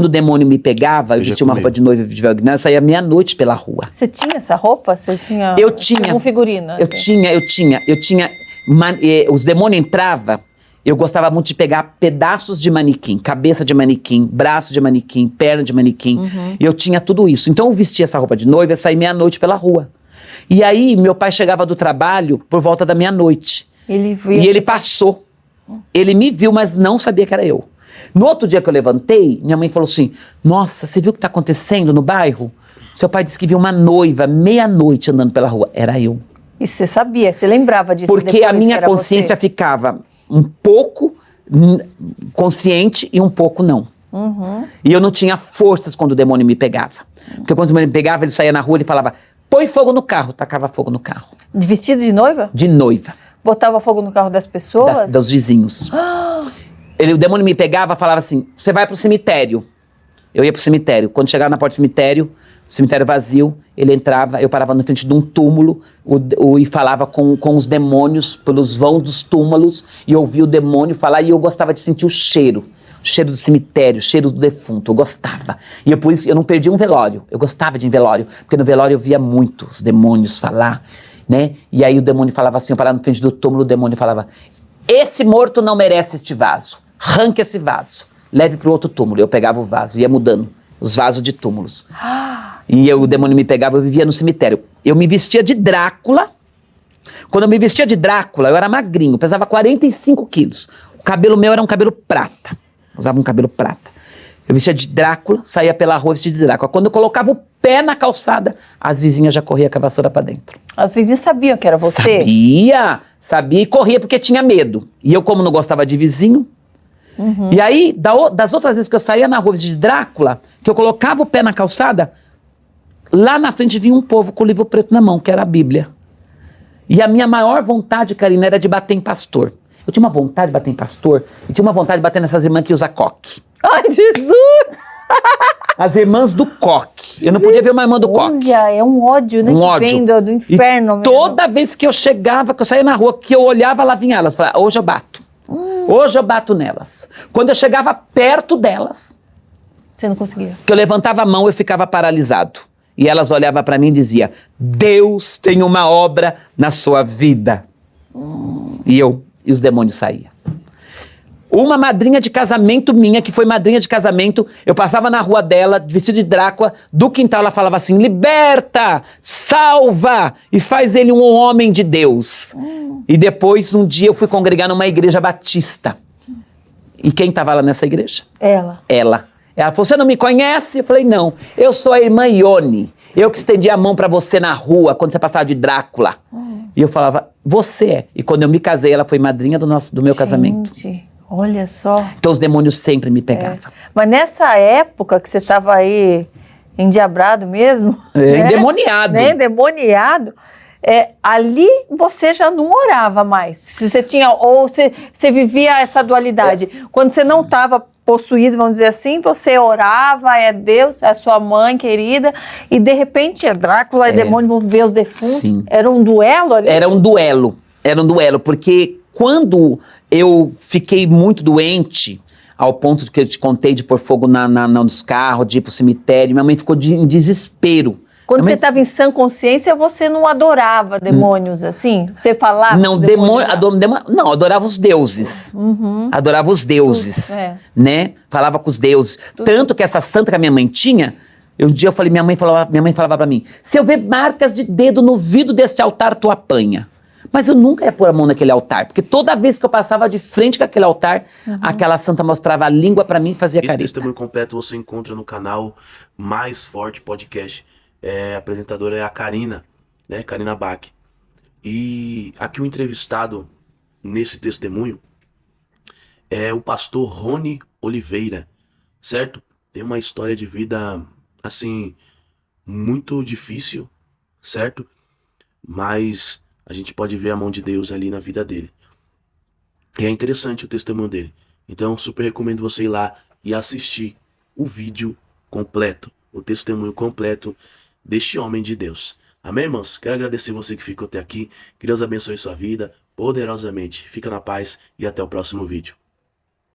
Quando o demônio me pegava, eu vestia uma roupa de noiva de véu, eu saía meia-noite pela rua. Você tinha essa roupa? Você tinha? Eu tinha. Um figurino? Eu tinha. Os demônios entravam, eu gostava muito de pegar pedaços de manequim, cabeça de manequim, braço de manequim, perna de manequim. E eu tinha tudo isso. Então eu vestia essa roupa de noiva e saía meia-noite pela rua. E aí meu pai chegava do trabalho por volta da meia-noite. E ele passou. Ele me viu, mas não sabia que era eu. No outro dia que eu levantei, minha mãe falou assim: nossa, você viu o que está acontecendo no bairro? Seu pai disse que viu uma noiva meia-noite andando pela rua. Era eu. E você sabia, você lembrava disso? Porque a minha consciência ficava um pouco consciente e um pouco não. E eu não tinha forças quando o demônio me pegava. Porque quando o demônio me pegava, ele saía na rua e falava: põe fogo no carro. Tacava fogo no carro. De vestido de noiva? De noiva. Botava fogo no carro das pessoas? Dos vizinhos. O demônio me pegava e falava assim: você vai pro cemitério. Eu ia pro cemitério. Quando chegava na porta do cemitério vazio, ele entrava, eu parava na frente de um túmulo e falava com os demônios pelos vãos dos túmulos, e ouvia o demônio falar, e eu gostava de sentir o cheiro do cemitério, o cheiro do defunto, eu gostava. E por isso eu não perdi um velório, eu gostava de ir em velório, porque no velório eu via muito os demônios falar, né? E aí o demônio falava assim, eu parava na frente do túmulo, o demônio falava: esse morto não merece este vaso, arranque esse vaso, leve para o outro túmulo. Eu pegava o vaso, ia mudando os vasos de túmulos. E o demônio me pegava, eu vivia no cemitério. Eu me vestia de Drácula. Quando eu me vestia de Drácula, eu era magrinho, pesava 45 quilos. O cabelo meu era um cabelo prata. Eu usava um cabelo prata. Eu vestia de Drácula, saía pela rua vestida de Drácula. Quando eu colocava o pé na calçada, as vizinhas já corriam com a vassoura pra dentro. As vizinhas sabiam que era você? Sabia e corria porque tinha medo. E eu, como não gostava de vizinho, e aí, das outras vezes que eu saía na rua de Drácula, que eu colocava o pé na calçada, lá na frente vinha um povo com o livro preto na mão, que era a Bíblia. E a minha maior vontade, Karina, era de bater em pastor. Eu tinha uma vontade de bater em pastor, e tinha uma vontade de bater nessas irmãs que usam coque. Ai, Jesus! As irmãs do coque. Eu não podia ver uma irmã do coque. Olha, é um ódio, né? Um que ódio. Vem do inferno mesmo. Toda vez que eu chegava, que eu saía na rua, que eu olhava, lá vinha elas. Falava: hoje eu bato. Hoje eu bato nelas. Quando eu chegava perto delas, você não conseguia? Que eu levantava a mão, eu ficava paralisado. E elas olhavam para mim e diziam: Deus tem uma obra na sua vida. E os demônios saíam. Uma madrinha de casamento minha, que foi madrinha de casamento, eu passava na rua dela, vestido de Drácula, do quintal, ela falava assim: liberta, salva e faz ele um homem de Deus. E depois, um dia, eu fui congregar numa igreja batista. E quem estava lá nessa igreja? Ela. Ela falou: você não me conhece? Eu falei: não, eu sou a irmã Ione. Eu que estendi a mão pra você na rua, quando você passava de Drácula. E eu falava: você é. E quando eu me casei, ela foi madrinha do meu casamento. Olha só. Então os demônios sempre me pegavam. Mas nessa época que você estava aí endiabrado mesmo, endemoniado. Né? Endemoniado, ali você já não orava mais. Você tinha, ou você vivia essa dualidade. Quando você não estava possuído, vamos dizer assim, você orava, é Deus, é a sua mãe querida, e de repente é Drácula e demônio vão ver os defuntos. Sim. Era um duelo ali? Era um duelo, porque quando eu fiquei muito doente, ao ponto que eu te contei de pôr fogo nos carros, de ir pro cemitério, minha mãe ficou em desespero. Quando você estava em sã consciência, você não adorava demônios assim? Você falava? Não, não, adorava os deuses. Adorava os deuses, né? Falava com os deuses. Tanto que essa santa que a minha mãe tinha, um dia eu falei, minha mãe falava pra mim: se eu ver marcas de dedo no vidro deste altar, tu apanha. Mas eu nunca ia pôr a mão naquele altar, porque toda vez que eu passava de frente com aquele altar, aquela santa mostrava a língua pra mim e fazia careta. Esse testemunho completo você encontra no canal Mais Forte Podcast. A apresentadora é a Karina, né? Karina Bach. E aqui o entrevistado nesse testemunho é o pastor Rony Oliveira, certo? Tem uma história de vida, assim, muito difícil, certo? Mas a gente pode ver a mão de Deus ali na vida dele. E é interessante o testemunho dele. Então, super recomendo você ir lá e assistir o vídeo completo, o testemunho completo deste homem de Deus. Amém, irmãos? Quero agradecer você que ficou até aqui. Que Deus abençoe sua vida poderosamente. Fica na paz e até o próximo vídeo.